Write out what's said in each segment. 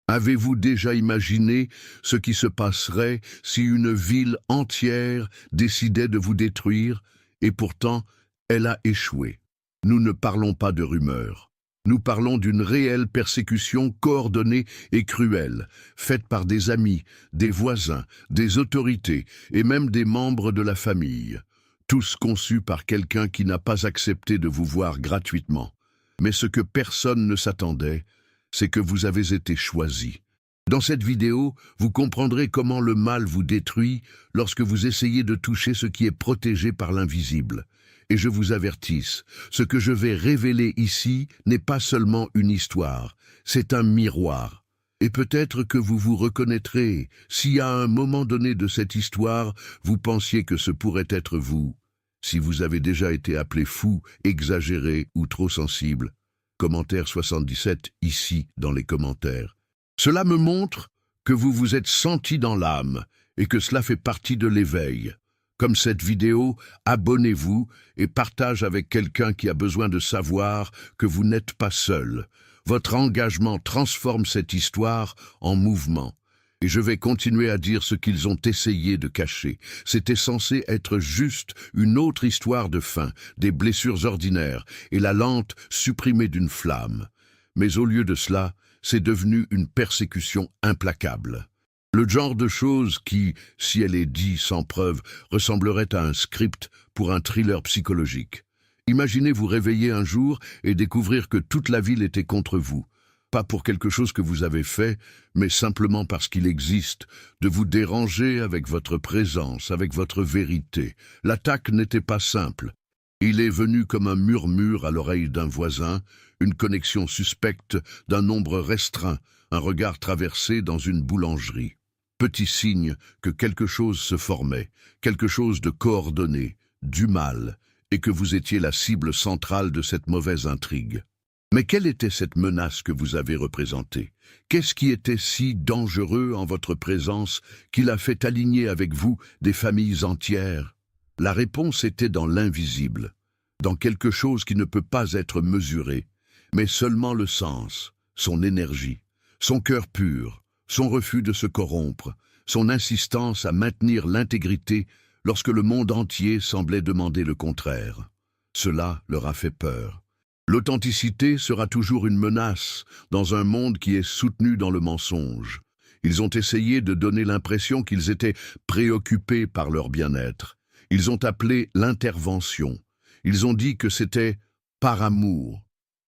Avez-vous déjà imaginé ce qui se passerait si une ville entière décidait de vous détruire, et pourtant, elle a échoué? Nous ne parlons pas de rumeurs. Nous parlons d'une réelle persécution coordonnée et cruelle, faite par des amis, des voisins, des autorités et même des membres de la famille, tous conçus par quelqu'un qui n'a pas accepté de vous voir gratuitement. Mais ce que personne ne s'attendait, c'est que vous avez été choisi. Dans cette vidéo, vous comprendrez comment le mal vous détruit lorsque vous essayez de toucher ce qui est protégé par l'invisible. Et je vous avertisse, ce que je vais révéler ici n'est pas seulement une histoire, c'est un miroir. Et peut-être que vous vous reconnaîtrez si à un moment donné de cette histoire, vous pensiez que ce pourrait être vous. Si vous avez déjà été appelé fou, exagéré ou trop sensible. Commentaire 77 ici dans les commentaires. Cela me montre que vous vous êtes senti dans l'âme et que cela fait partie de l'éveil. Comme cette vidéo, abonnez-vous et partage avec quelqu'un qui a besoin de savoir que vous n'êtes pas seul. Votre engagement transforme cette histoire en mouvement. Et je vais continuer à dire ce qu'ils ont essayé de cacher. C'était censé être juste une autre histoire de faim, des blessures ordinaires et la lente supprimée d'une flamme. Mais au lieu de cela, c'est devenu une persécution implacable. Le genre de chose qui, si elle est dite sans preuve, ressemblerait à un script pour un thriller psychologique. Imaginez vous réveiller un jour et découvrir que toute la ville était contre vous. Pas pour quelque chose que vous avez fait, mais simplement parce qu'il existe, de vous déranger avec votre présence, avec votre vérité. L'attaque n'était pas simple. Il est venu comme un murmure à l'oreille d'un voisin, une connexion suspecte d'un nombre restreint, un regard traversé dans une boulangerie. Petit signe que quelque chose se formait, quelque chose de coordonné, du mal, et que vous étiez la cible centrale de cette mauvaise intrigue. Mais quelle était cette menace que vous avez représentée? Qu'est-ce qui était si dangereux en votre présence qu'il a fait aligner avec vous des familles entières? La réponse était dans l'invisible, dans quelque chose qui ne peut pas être mesuré, mais seulement le sens, son énergie, son cœur pur, son refus de se corrompre, son insistance à maintenir l'intégrité lorsque le monde entier semblait demander le contraire. Cela leur a fait peur. L'authenticité sera toujours une menace dans un monde qui est soutenu dans le mensonge. Ils ont essayé de donner l'impression qu'ils étaient préoccupés par leur bien-être. Ils ont appelé l'intervention. Ils ont dit que c'était par amour,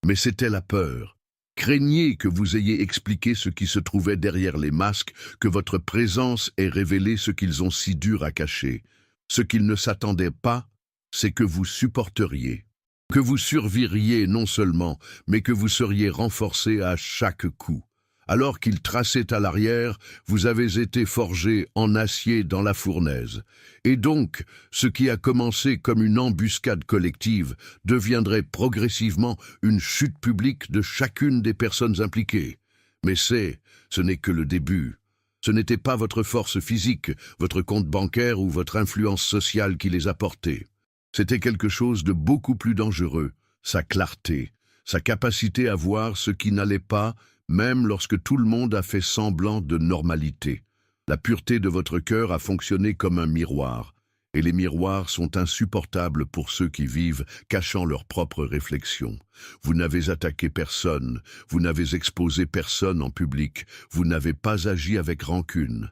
mais c'était la peur. Craignez que vous ayez expliqué ce qui se trouvait derrière les masques, que votre présence ait révélé ce qu'ils ont si dur à cacher. Ce qu'ils ne s'attendaient pas, c'est que vous supporteriez. Que vous survivriez non seulement, mais que vous seriez renforcé à chaque coup. Alors qu'ils traçaient à l'arrière, vous avez été forgé en acier dans la fournaise. Et donc, ce qui a commencé comme une embuscade collective deviendrait progressivement une chute publique de chacune des personnes impliquées. Mais ce n'est que le début. Ce n'était pas votre force physique, votre compte bancaire ou votre influence sociale qui les a portés. C'était quelque chose de beaucoup plus dangereux, sa clarté, sa capacité à voir ce qui n'allait pas, même lorsque tout le monde a fait semblant de normalité. La pureté de votre cœur a fonctionné comme un miroir, et les miroirs sont insupportables pour ceux qui vivent cachant leurs propres réflexions. Vous n'avez attaqué personne, vous n'avez exposé personne en public, vous n'avez pas agi avec rancune.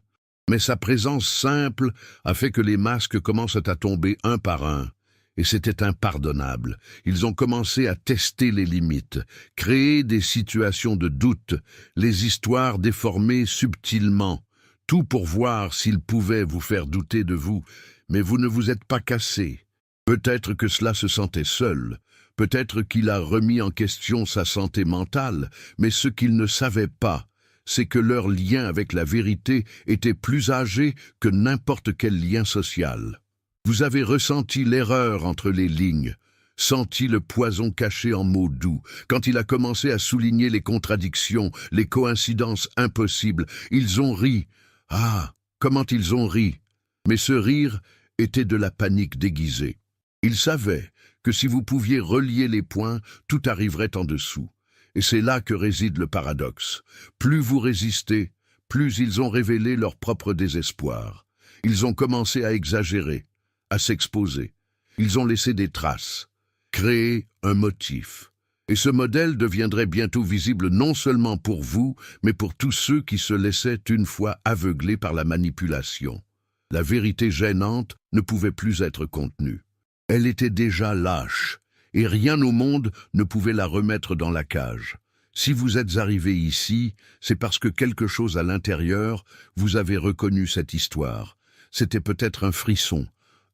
Mais sa présence simple a fait que les masques commencent à tomber un par un. Et c'était impardonnable. Ils ont commencé à tester les limites, créer des situations de doute, les histoires déformées subtilement, tout pour voir s'ils pouvaient vous faire douter de vous, mais vous ne vous êtes pas cassé. Peut-être que cela se sentait seul, peut-être qu'il a remis en question sa santé mentale, mais ce qu'il ne savait pas, c'est que leur lien avec la vérité était plus âgé que n'importe quel lien social. Vous avez ressenti l'erreur entre les lignes, senti le poison caché en mots doux. Quand il a commencé à souligner les contradictions, les coïncidences impossibles, ils ont ri. Ah, comment ils ont ri! Mais ce rire était de la panique déguisée. Ils savaient que si vous pouviez relier les points, tout arriverait en dessous. Et c'est là que réside le paradoxe. Plus vous résistez, plus ils ont révélé leur propre désespoir. Ils ont commencé à exagérer, à s'exposer. Ils ont laissé des traces, créé un motif. Et ce modèle deviendrait bientôt visible non seulement pour vous, mais pour tous ceux qui se laissaient une fois aveuglés par la manipulation. La vérité gênante ne pouvait plus être contenue. Elle était déjà lâche, et rien au monde ne pouvait la remettre dans la cage. Si vous êtes arrivé ici, c'est parce que quelque chose à l'intérieur, vous avez reconnu cette histoire. C'était peut-être un frisson,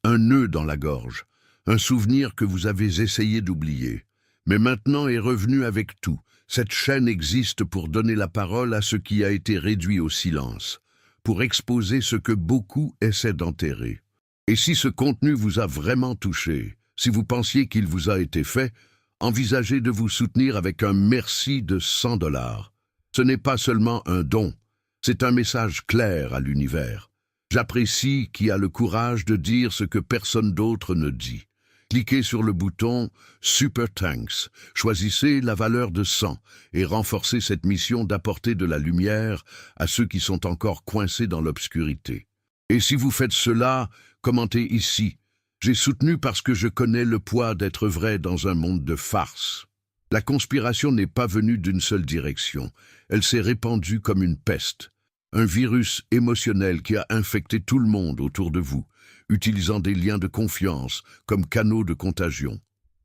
un nœud dans la gorge, un souvenir que vous avez essayé d'oublier. Mais maintenant est revenu avec tout. Cette chaîne existe pour donner la parole à ce qui a été réduit au silence, pour exposer ce que beaucoup essaient d'enterrer. Et si ce contenu vous a vraiment touché, si vous pensiez qu'il vous a été fait, envisagez de vous soutenir avec un merci de 100 $. Ce n'est pas seulement un don, c'est un message clair à l'univers. J'apprécie qui a le courage de dire ce que personne d'autre ne dit. Cliquez sur le bouton « Super Thanks », choisissez la valeur de 100 et renforcez cette mission d'apporter de la lumière à ceux qui sont encore coincés dans l'obscurité. Et si vous faites cela, commentez ici. J'ai soutenu parce que je connais le poids d'être vrai dans un monde de farce. La conspiration n'est pas venue d'une seule direction. Elle s'est répandue comme une peste. Un virus émotionnel qui a infecté tout le monde autour de vous, utilisant des liens de confiance comme canaux de contagion.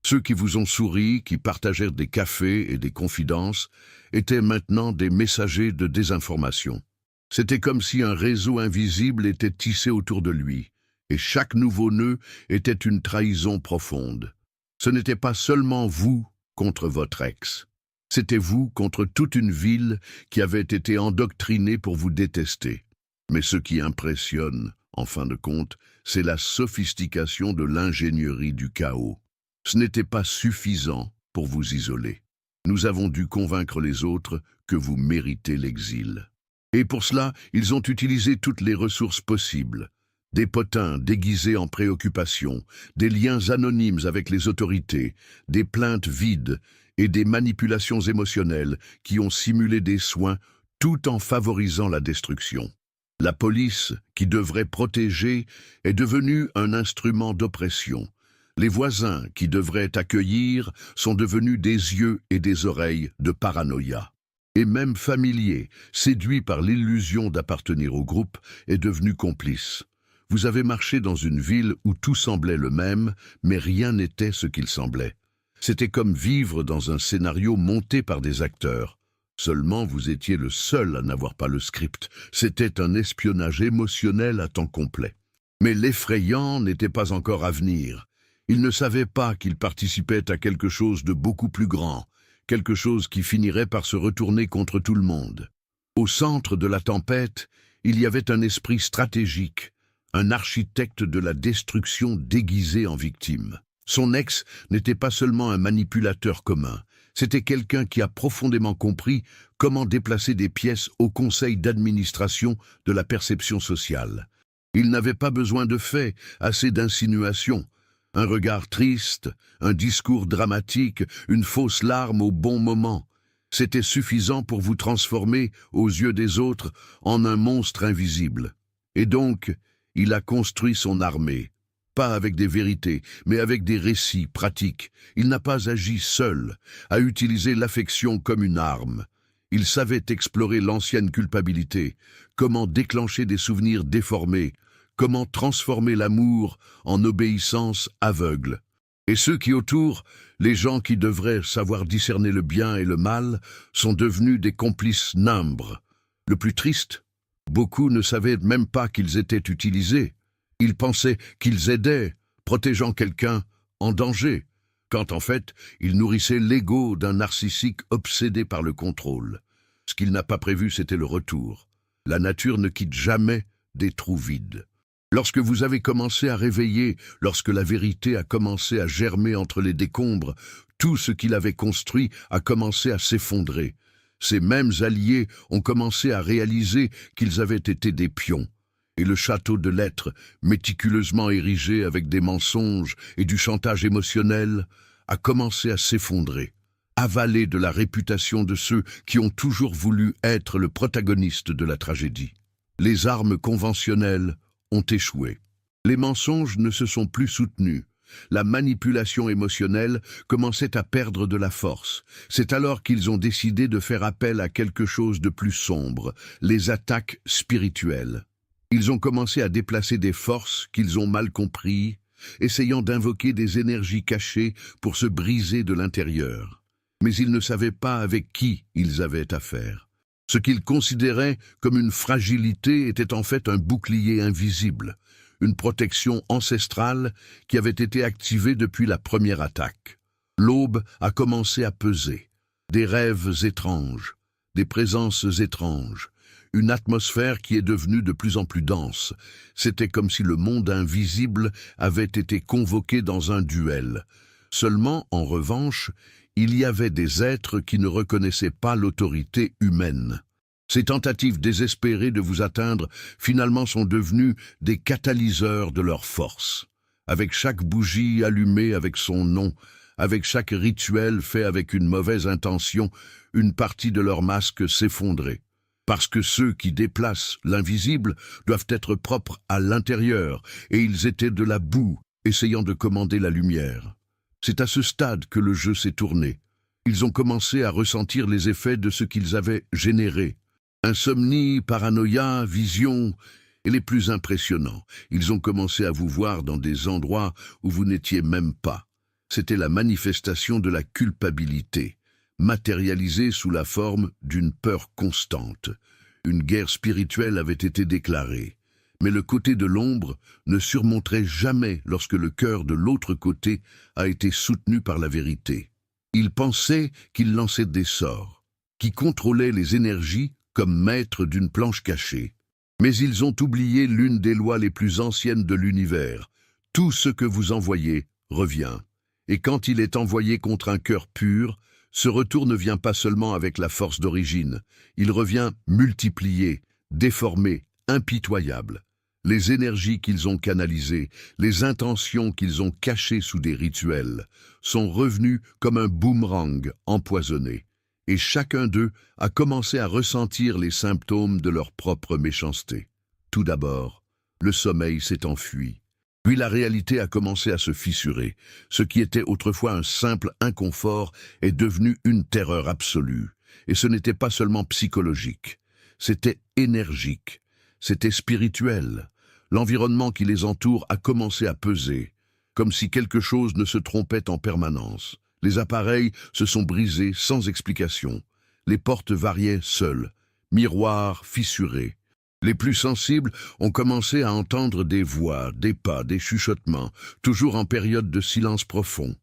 Ceux qui vous ont souri, qui partagèrent des cafés et des confidences, étaient maintenant des messagers de désinformation. C'était comme si un réseau invisible était tissé autour de lui, et chaque nouveau nœud était une trahison profonde. Ce n'était pas seulement vous contre votre ex. C'était vous contre toute une ville qui avait été endoctrinée pour vous détester. Mais ce qui impressionne, en fin de compte, c'est la sophistication de l'ingénierie du chaos. Ce n'était pas suffisant pour vous isoler. Nous avons dû convaincre les autres que vous méritez l'exil. Et pour cela, ils ont utilisé toutes les ressources possibles. Des potins déguisés en préoccupations, des liens anonymes avec les autorités, des plaintes vides et des manipulations émotionnelles qui ont simulé des soins tout en favorisant la destruction. La police, qui devrait protéger, est devenue un instrument d'oppression. Les voisins, qui devraient accueillir, sont devenus des yeux et des oreilles de paranoïa. Et même familier, séduit par l'illusion d'appartenir au groupe, est devenu complice. Vous avez marché dans une ville où tout semblait le même, mais rien n'était ce qu'il semblait. C'était comme vivre dans un scénario monté par des acteurs. Seulement, vous étiez le seul à n'avoir pas le script. C'était un espionnage émotionnel à temps complet. Mais l'effrayant n'était pas encore à venir. Il ne savait pas qu'il participait à quelque chose de beaucoup plus grand, quelque chose qui finirait par se retourner contre tout le monde. Au centre de la tempête, il y avait un esprit stratégique, un architecte de la destruction déguisé en victime. Son ex n'était pas seulement un manipulateur commun, c'était quelqu'un qui a profondément compris comment déplacer des pièces au conseil d'administration de la perception sociale. Il n'avait pas besoin de faits, assez d'insinuations. Un regard triste, un discours dramatique, une fausse larme au bon moment. C'était suffisant pour vous transformer, aux yeux des autres, en un monstre invisible. Et donc, il a construit son armée. Pas avec des vérités, mais avec des récits pratiques. Il n'a pas agi seul, a utilisé l'affection comme une arme. Il savait explorer l'ancienne culpabilité, comment déclencher des souvenirs déformés, comment transformer l'amour en obéissance aveugle. Et ceux qui autour, les gens qui devraient savoir discerner le bien et le mal, sont devenus des complices nimbres. Le plus triste, beaucoup ne savaient même pas qu'ils étaient utilisés. Ils pensaient qu'ils aidaient, protégeant quelqu'un en danger, quand en fait, ils nourrissaient l'ego d'un narcissique obsédé par le contrôle. Ce qu'il n'a pas prévu, c'était le retour. La nature ne quitte jamais des trous vides. Lorsque vous avez commencé à réveiller, lorsque la vérité a commencé à germer entre les décombres, tout ce qu'il avait construit a commencé à s'effondrer. Ces mêmes alliés ont commencé à réaliser qu'ils avaient été des pions. Et le château de l'être, méticuleusement érigé avec des mensonges et du chantage émotionnel, a commencé à s'effondrer. avalé de la réputation de ceux qui ont toujours voulu être le protagoniste de la tragédie. Les armes conventionnelles ont échoué. Les mensonges ne se sont plus soutenus. La manipulation émotionnelle commençait à perdre de la force. C'est alors qu'ils ont décidé de faire appel à quelque chose de plus sombre, les attaques spirituelles. Ils ont commencé à déplacer des forces qu'ils ont mal compris, essayant d'invoquer des énergies cachées pour se briser de l'intérieur. Mais ils ne savaient pas avec qui ils avaient affaire. Ce qu'ils considéraient comme une fragilité était en fait un bouclier invisible, une protection ancestrale qui avait été activée depuis la première attaque. L'aube a commencé à peser. Des rêves étranges, des présences étranges, une atmosphère qui est devenue de plus en plus dense. C'était comme si le monde invisible avait été convoqué dans un duel. Seulement, en revanche, il y avait des êtres qui ne reconnaissaient pas l'autorité humaine. Ces tentatives désespérées de vous atteindre, finalement, sont devenues des catalyseurs de leur force. Avec chaque bougie allumée avec son nom, avec chaque rituel fait avec une mauvaise intention, une partie de leur masque s'effondrait. Parce que ceux qui déplacent l'invisible doivent être propres à l'intérieur, et ils étaient de la boue, essayant de commander la lumière. C'est à ce stade que le jeu s'est tourné. Ils ont commencé à ressentir les effets de ce qu'ils avaient généré. Insomnie, paranoïa, vision, et les plus impressionnants. Ils ont commencé à vous voir dans des endroits où vous n'étiez même pas. C'était la manifestation de la culpabilité, matérialisée sous la forme d'une peur constante. Une guerre spirituelle avait été déclarée. Mais le côté de l'ombre ne surmonterait jamais lorsque le cœur de l'autre côté a été soutenu par la vérité. Ils pensaient qu'ils lançaient des sorts, qui contrôlaient les énergies comme maîtres d'une planche cachée. Mais ils ont oublié l'une des lois les plus anciennes de l'univers. Tout ce que vous envoyez revient. Et quand il est envoyé contre un cœur pur, ce retour ne vient pas seulement avec la force d'origine. Il revient multiplié, déformé, impitoyable. Les énergies qu'ils ont canalisées, les intentions qu'ils ont cachées sous des rituels, sont revenues comme un boomerang empoisonné. Et chacun d'eux a commencé à ressentir les symptômes de leur propre méchanceté. Tout d'abord, le sommeil s'est enfui. Puis la réalité a commencé à se fissurer. Ce qui était autrefois un simple inconfort est devenu une terreur absolue. Et ce n'était pas seulement psychologique, c'était énergique, c'était spirituel. L'environnement qui les entoure a commencé à peser, comme si quelque chose ne se trompait en permanence. Les appareils se sont brisés sans explication. Les portes variaient seules, miroirs fissurés. Les plus sensibles ont commencé à entendre des voix, des pas, des chuchotements, toujours en période de silence profond.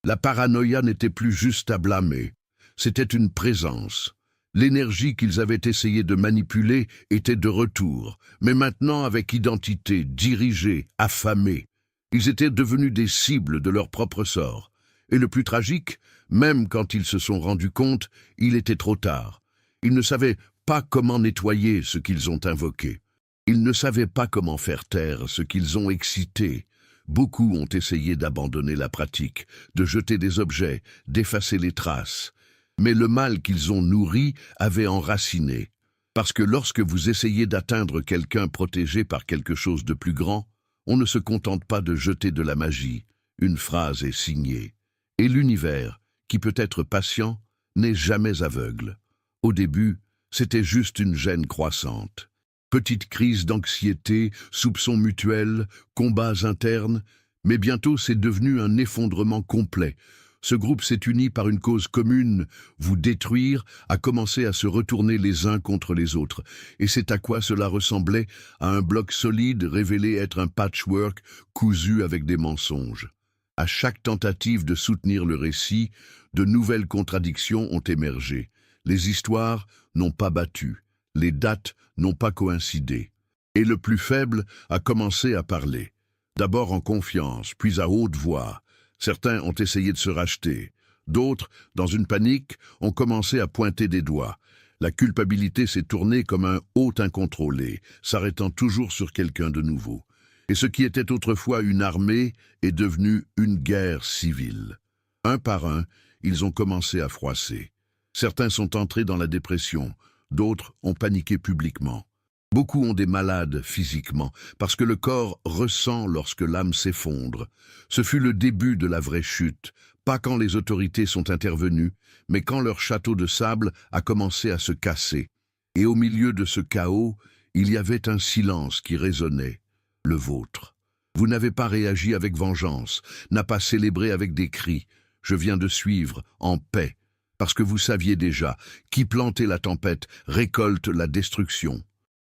La paranoïa n'était plus juste à blâmer, c'était une présence. L'énergie qu'ils avaient essayé de manipuler était de retour, mais maintenant avec identité, dirigée, affamée. Ils étaient devenus des cibles de leur propre sort. Et le plus tragique, même quand ils se sont rendus compte, il était trop tard. Ils ne savaient pas comment nettoyer ce qu'ils ont invoqué. Ils ne savaient pas comment faire taire ce qu'ils ont excité. Beaucoup ont essayé d'abandonner la pratique, de jeter des objets, d'effacer les traces. Mais le mal qu'ils ont nourri avait enraciné. Parce que lorsque vous essayez d'atteindre quelqu'un protégé par quelque chose de plus grand, on ne se contente pas de jeter de la magie. Une phrase est signée. Et l'univers, qui peut être patient, n'est jamais aveugle. Au début, c'était juste une gêne croissante. Petites crises d'anxiété, soupçons mutuels, combats internes, mais bientôt c'est devenu un effondrement complet. Ce groupe s'est uni par une cause commune, vous détruire, a commencé à se retourner les uns contre les autres. Et c'est à quoi cela ressemblait, à un bloc solide révélé être un patchwork cousu avec des mensonges. À chaque tentative de soutenir le récit, de nouvelles contradictions ont émergé. Les histoires n'ont pas battu, les dates n'ont pas coïncidé. Et le plus faible a commencé à parler. D'abord en confiance, puis à haute voix. Certains ont essayé de se racheter. D'autres, dans une panique, ont commencé à pointer des doigts. La culpabilité s'est tournée comme un hôte incontrôlé, s'arrêtant toujours sur quelqu'un de nouveau. Et ce qui était autrefois une armée est devenu une guerre civile. Un par un, ils ont commencé à froisser. Certains sont entrés dans la dépression, d'autres ont paniqué publiquement. Beaucoup ont des malades physiquement, parce que le corps ressent lorsque l'âme s'effondre. Ce fut le début de la vraie chute, pas quand les autorités sont intervenues, mais quand leur château de sable a commencé à se casser. Et au milieu de ce chaos, il y avait un silence qui résonnait, le vôtre. Vous n'avez pas réagi avec vengeance, n'a pas célébré avec des cris. Je viens de suivre, en paix, parce que vous saviez déjà, qui plantait la tempête récolte la destruction.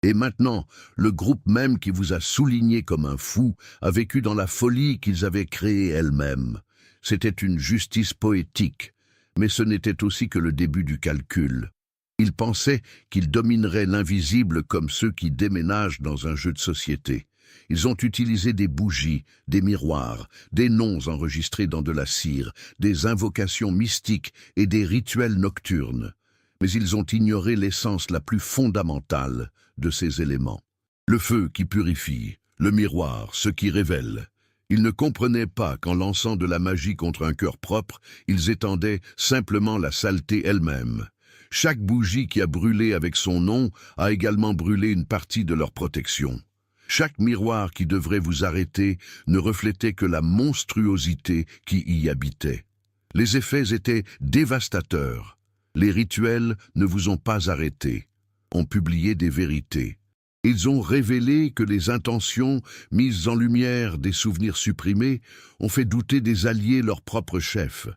Et maintenant, le groupe même qui vous a souligné comme un fou a vécu dans la folie qu'ils avaient créée elle-même. C'était une justice poétique, mais ce n'était aussi que le début du calcul. Ils pensaient qu'ils domineraient l'invisible comme ceux qui déménagent dans un jeu de société. Ils ont utilisé des bougies, des miroirs, des noms enregistrés dans de la cire, des invocations mystiques et des rituels nocturnes. Mais ils ont ignoré l'essence la plus fondamentale de ces éléments. Le feu qui purifie, le miroir, ce qui révèle. Ils ne comprenaient pas qu'en lançant de la magie contre un cœur propre, ils étendaient simplement la saleté elle-même. Chaque bougie qui a brûlé avec son nom a également brûlé une partie de leur protection. Chaque miroir qui devrait vous arrêter ne reflétait que la monstruosité qui y habitait. Les effets étaient dévastateurs. Les rituels ne vous ont pas arrêté, ont publié des vérités. Ils ont révélé que les intentions mises en lumière des souvenirs supprimés ont fait douter des alliés leurs propres chefs.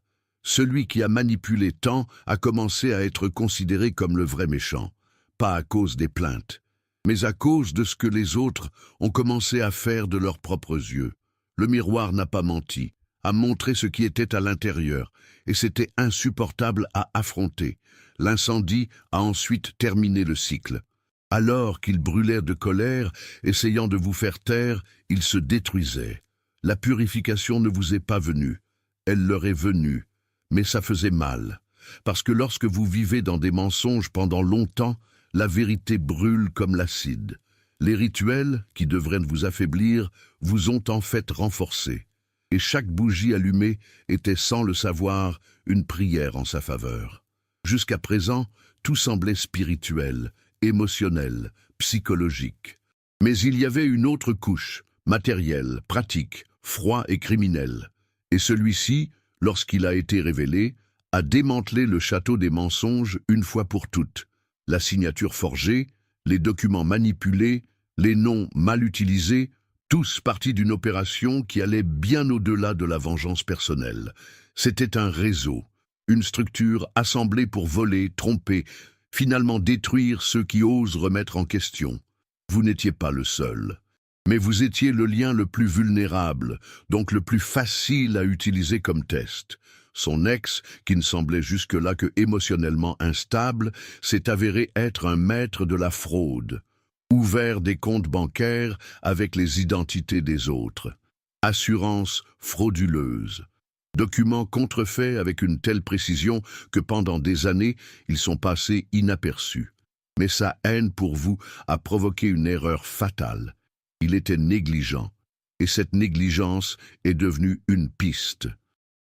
Celui qui a manipulé tant a commencé à être considéré comme le vrai méchant, pas à cause des plaintes, mais à cause de ce que les autres ont commencé à faire de leurs propres yeux. Le miroir n'a pas menti, a montré ce qui était à l'intérieur, et c'était insupportable à affronter. L'incendie a ensuite terminé le cycle. Alors qu'ils brûlèrent de colère, essayant de vous faire taire, ils se détruisaient. La purification ne vous est pas venue, elle leur est venue, mais ça faisait mal. Parce que lorsque vous vivez dans des mensonges pendant longtemps, la vérité brûle comme l'acide. Les rituels, qui devraient vous affaiblir, vous ont en fait renforcé. Et chaque bougie allumée était, sans le savoir, une prière en sa faveur. Jusqu'à présent, tout semblait spirituel, émotionnel, psychologique. Mais il y avait une autre couche, matérielle, pratique, froid et criminel. Et celui-ci, lorsqu'il a été révélé, a démantelé le château des mensonges une fois pour toutes. La signature forgée, les documents manipulés, les noms mal utilisés, tous partis d'une opération qui allait bien au-delà de la vengeance personnelle. C'était un réseau, une structure assemblée pour voler, tromper, finalement détruire ceux qui osent remettre en question. Vous n'étiez pas le seul. Mais vous étiez le lien le plus vulnérable, donc le plus facile à utiliser comme test. Son ex, qui ne semblait jusque-là que émotionnellement instable, s'est avéré être un maître de la fraude. Ouvert des comptes bancaires avec les identités des autres. Assurance frauduleuse. Documents contrefaits avec une telle précision que pendant des années, ils sont passés inaperçus. Mais sa haine pour vous a provoqué une erreur fatale. Il était négligent, et cette négligence est devenue une piste.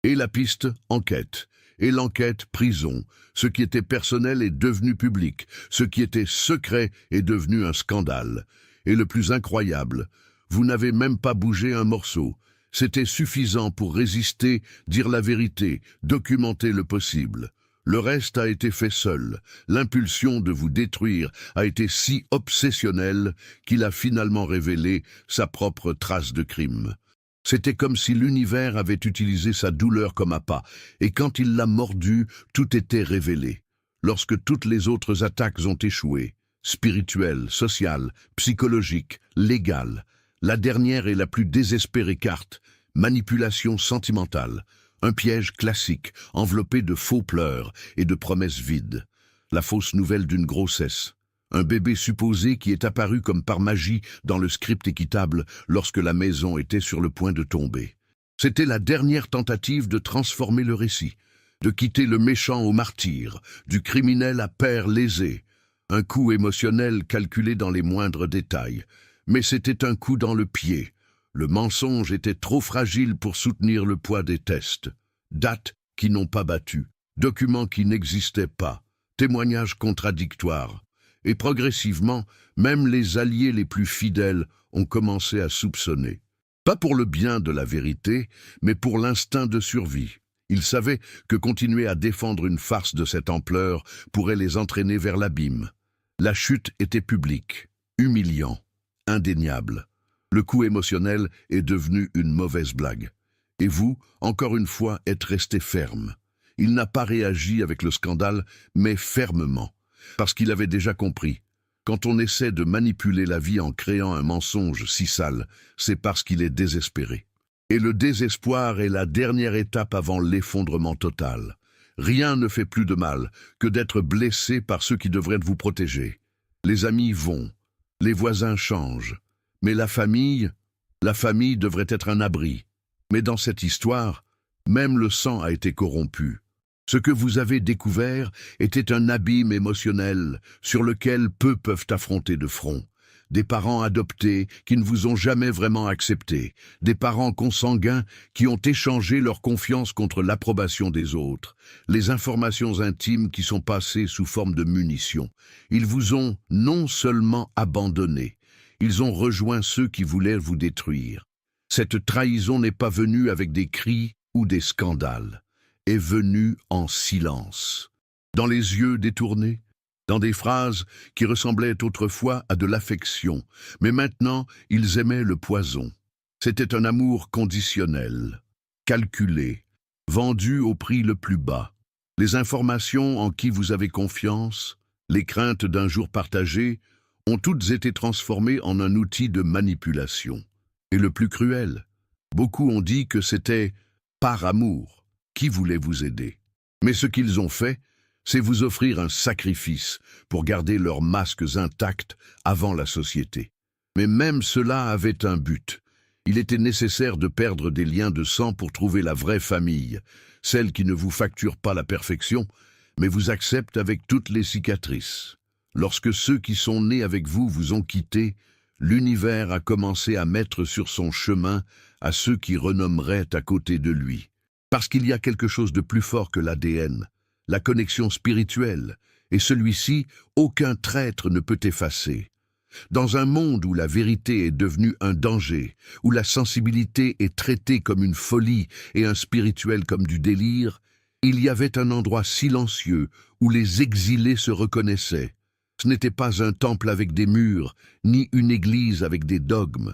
Et la piste, enquête. Et l'enquête, prison. Ce qui était personnel est devenu public. Ce qui était secret est devenu un scandale. Et le plus incroyable, vous n'avez même pas bougé un morceau. C'était suffisant pour résister, dire la vérité, documenter le possible. Le reste a été fait seul. L'impulsion de vous détruire a été si obsessionnelle qu'il a finalement révélé sa propre trace de crime. C'était comme si l'univers avait utilisé sa douleur comme appât, et quand il l'a mordu, tout était révélé. Lorsque toutes les autres attaques ont échoué, spirituelles, sociales, psychologiques, légales, la dernière et la plus désespérée carte, manipulation sentimentale, un piège classique, enveloppé de faux pleurs et de promesses vides, la fausse nouvelle d'une grossesse. Un bébé supposé qui est apparu comme par magie dans le script équitable lorsque la maison était sur le point de tomber. C'était la dernière tentative de transformer le récit, de quitter le méchant au martyr, du criminel à père lésé. Un coup émotionnel calculé dans les moindres détails. Mais c'était un coup dans le pied. Le mensonge était trop fragile pour soutenir le poids des tests. Date, qui n'ont pas battu, documents qui n'existaient pas, témoignages contradictoires. Et progressivement, même les alliés les plus fidèles ont commencé à soupçonner. Pas pour le bien de la vérité, mais pour l'instinct de survie. Ils savaient que continuer à défendre une farce de cette ampleur pourrait les entraîner vers l'abîme. La chute était publique, humiliant, indéniable. Le coup émotionnel est devenu une mauvaise blague. Et vous, encore une fois, êtes resté ferme. Il n'a pas réagi avec le scandale, mais fermement, parce qu'il avait déjà compris. Quand on essaie de manipuler la vie en créant un mensonge si sale, c'est parce qu'il est désespéré. Et le désespoir est la dernière étape avant l'effondrement total. Rien ne fait plus de mal que d'être blessé par ceux qui devraient vous protéger. Les amis vont, les voisins changent, mais la famille devrait être un abri. Mais dans cette histoire, même le sang a été corrompu. Ce que vous avez découvert était un abîme émotionnel sur lequel peu peuvent affronter de front. Des parents adoptés qui ne vous ont jamais vraiment accepté, des parents consanguins qui ont échangé leur confiance contre l'approbation des autres, les informations intimes qui sont passées sous forme de munitions. Ils vous ont non seulement abandonné, ils ont rejoint ceux qui voulaient vous détruire. Cette trahison n'est pas venue avec des cris ou des scandales, est venue en silence, dans les yeux détournés, dans des phrases qui ressemblaient autrefois à de l'affection, mais maintenant ils aimaient le poison. C'était un amour conditionnel, calculé, vendu au prix le plus bas. Les informations en qui vous avez confiance, les craintes d'un jour partagé, ont toutes été transformées en un outil de manipulation. Et le plus cruel, beaucoup ont dit que c'était par amour qui voulait vous aider. Mais ce qu'ils ont fait, c'est vous offrir un sacrifice pour garder leurs masques intacts avant la société. Mais même cela avait un but. Il était nécessaire de perdre des liens de sang pour trouver la vraie famille, celle qui ne vous facture pas la perfection, mais vous accepte avec toutes les cicatrices. Lorsque ceux qui sont nés avec vous ont quitté, l'univers a commencé à mettre sur son chemin à ceux qui renommeraient à côté de lui. Parce qu'il y a quelque chose de plus fort que l'ADN, la connexion spirituelle, et celui-ci, aucun traître ne peut effacer. Dans un monde où la vérité est devenue un danger, où la sensibilité est traitée comme une folie et un spirituel comme du délire, il y avait un endroit silencieux où les exilés se reconnaissaient. Ce n'était pas un temple avec des murs, ni une église avec des dogmes.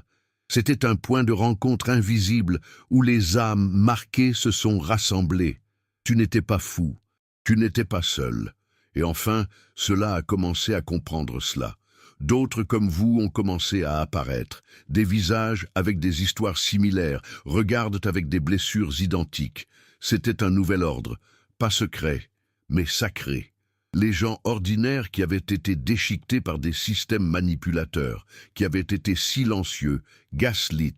C'était un point de rencontre invisible où les âmes marquées se sont rassemblées. Tu n'étais pas fou, tu n'étais pas seul. Et enfin, cela a commencé à comprendre cela. D'autres comme vous ont commencé à apparaître. Des visages avec des histoires similaires regardent avec des blessures identiques. C'était un nouvel ordre, pas secret, mais sacré. Les gens ordinaires qui avaient été déchiquetés par des systèmes manipulateurs, qui avaient été silencieux, gaslit,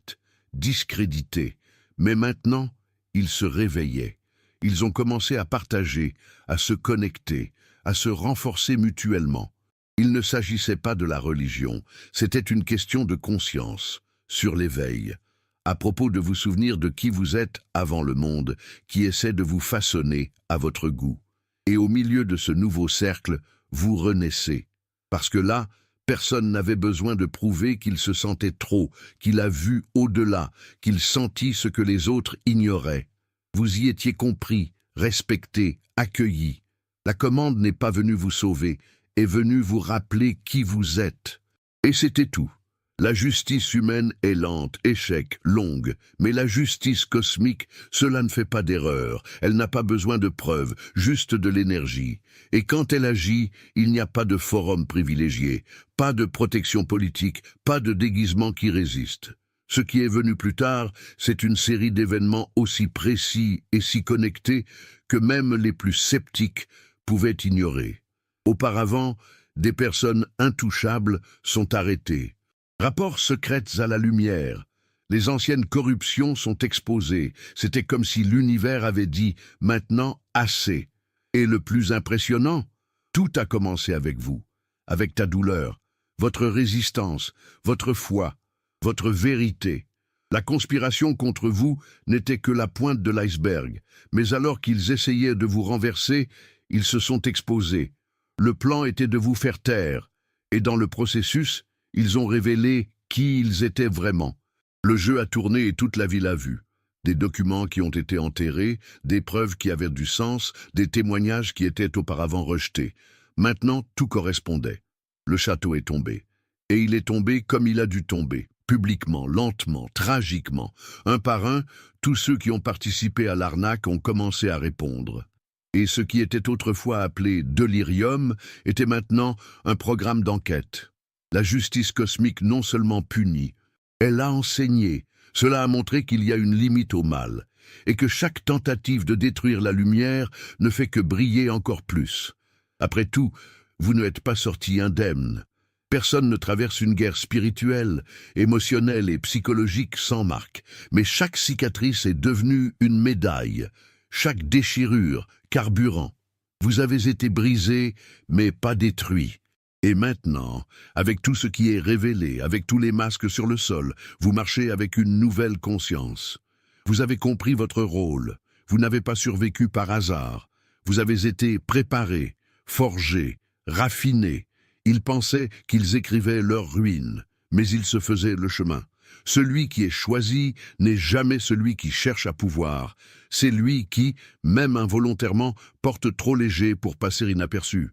discrédités. Mais maintenant, ils se réveillaient. Ils ont commencé à partager, à se connecter, à se renforcer mutuellement. Il ne s'agissait pas de la religion, c'était une question de conscience, sur l'éveil, à propos de vous souvenir de qui vous êtes avant le monde, qui essaie de vous façonner à votre goût. Et au milieu de ce nouveau cercle, vous renaissez. Parce que là, personne n'avait besoin de prouver qu'il se sentait trop, qu'il a vu au-delà, qu'il sentit ce que les autres ignoraient. Vous y étiez compris, respecté, accueilli. La commande n'est pas venue vous sauver, est venue vous rappeler qui vous êtes. Et c'était tout. La justice humaine est lente, échec, longue, mais la justice cosmique, cela ne fait pas d'erreur, elle n'a pas besoin de preuves, juste de l'énergie. Et quand elle agit, il n'y a pas de forum privilégié, pas de protection politique, pas de déguisement qui résiste. Ce qui est venu plus tard, c'est une série d'événements aussi précis et si connectés que même les plus sceptiques pouvaient ignorer. Auparavant, des personnes intouchables sont arrêtées. Rapports secrets à la lumière. Les anciennes corruptions sont exposées. C'était comme si l'univers avait dit « maintenant, assez ». Et le plus impressionnant, tout a commencé avec vous, avec ta douleur, votre résistance, votre foi, votre vérité. La conspiration contre vous n'était que la pointe de l'iceberg, mais alors qu'ils essayaient de vous renverser, ils se sont exposés. Le plan était de vous faire taire, et dans le processus, ils ont révélé qui ils étaient vraiment. Le jeu a tourné et toute la ville a vu. Des documents qui ont été enterrés, des preuves qui avaient du sens, des témoignages qui étaient auparavant rejetés. Maintenant, tout correspondait. Le château est tombé. Et il est tombé comme il a dû tomber, publiquement, lentement, tragiquement. Un par un, tous ceux qui ont participé à l'arnaque ont commencé à répondre. Et ce qui était autrefois appelé délirium était maintenant un programme d'enquête. La justice cosmique non seulement punit, elle a enseigné. Cela a montré qu'il y a une limite au mal, et que chaque tentative de détruire la lumière ne fait que briller encore plus. Après tout, vous n'êtes pas sorti indemne. Personne ne traverse une guerre spirituelle, émotionnelle et psychologique sans marque, mais chaque cicatrice est devenue une médaille, chaque déchirure, carburant. Vous avez été brisé, mais pas détruit. Et maintenant, avec tout ce qui est révélé, avec tous les masques sur le sol, vous marchez avec une nouvelle conscience. Vous avez compris votre rôle. Vous n'avez pas survécu par hasard. Vous avez été préparés, forgés, raffinés. Ils pensaient qu'ils écrivaient leur ruine, mais ils se faisaient le chemin. Celui qui est choisi n'est jamais celui qui cherche à pouvoir. C'est lui qui, même involontairement, porte trop léger pour passer inaperçu.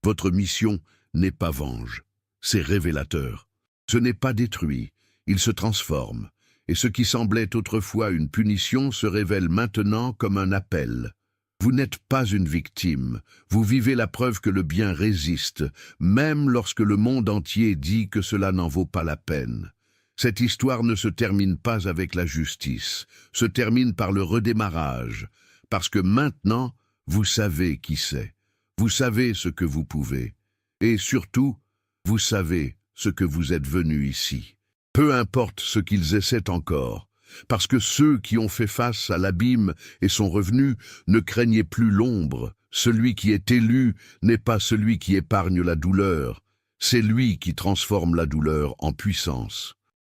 Votre mission n'est pas venge, c'est révélateur. Ce n'est pas détruit, il se transforme. Et ce qui semblait autrefois une punition se révèle maintenant comme un appel. Vous n'êtes pas une victime, vous vivez la preuve que le bien résiste, même lorsque le monde entier dit que cela n'en vaut pas la peine. Cette histoire ne se termine pas avec la justice, se termine par le redémarrage, parce que maintenant, vous savez qui c'est, vous savez ce que vous pouvez. Et surtout, vous savez ce que vous êtes venu ici. Peu importe ce qu'ils essaient encore, parce que ceux qui ont fait face à l'abîme et sont revenus ne craignaient plus l'ombre. Celui qui est élu n'est pas celui qui épargne la douleur, c'est lui qui transforme la douleur en puissance.